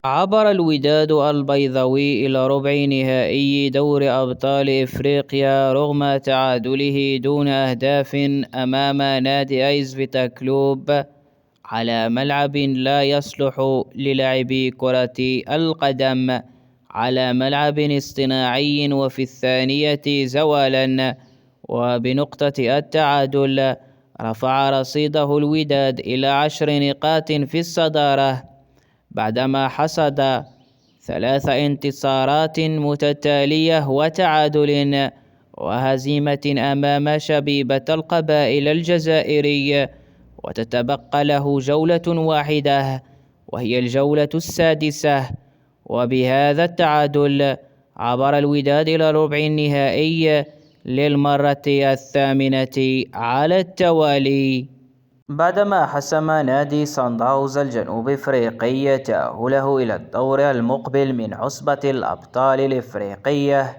عبر الوداد البيضاوي إلى ربع نهائي دوري أبطال إفريقيا رغم تعادله دون أهداف أمام نادي أيس فيتا كلوب على ملعب لا يصلح للعب كرة القدم، على ملعب اصطناعي وفي الثانية زوالا. وبنقطة التعادل رفع رصيده الوداد إلى 10 نقاط في الصدارة بعدما حصد 3 انتصارات متتالية وتعادل وهزيمة أمام شبيبة القبائل الجزائري، وتتبقى له جولة واحدة وهي الجولة السادسة. وبهذا التعادل عبر الوداد إلى ربع النهائي للمرة الثامنة على التوالي، بعدما حسم نادي صن داونز الجنوب افريقي تأهله إلى الدور المقبل من عصبة الأبطال الإفريقية.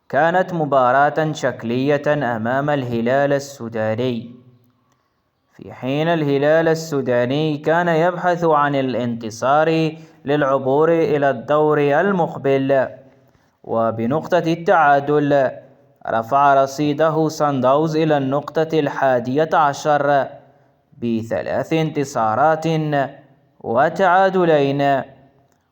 كانت مباراة شكلية أمام الهلال السوداني، في حين الهلال السوداني كان يبحث عن الانتصار للعبور إلى الدور المقبل. وبنقطة التعادل رفع رصيده صن داونز إلى النقطة 11 ب3 انتصارات وتعادلين،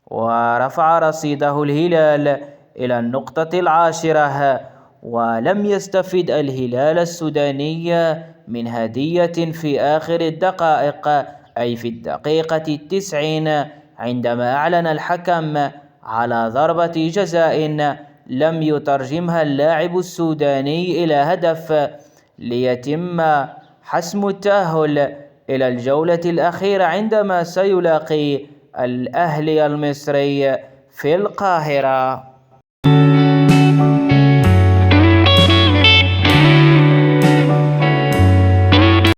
ورفع رصيده الهلال إلى النقطة 10. ولم يستفد الهلال السوداني من هدية في آخر الدقائق، أي في الدقيقة 90، عندما أعلن الحكم على ضربة جزاء لم يترجمها اللاعب السوداني إلى هدف، ليتم حسم التأهل إلى الجولة الأخيرة عندما سيلاقي الأهلي المصري في القاهرة.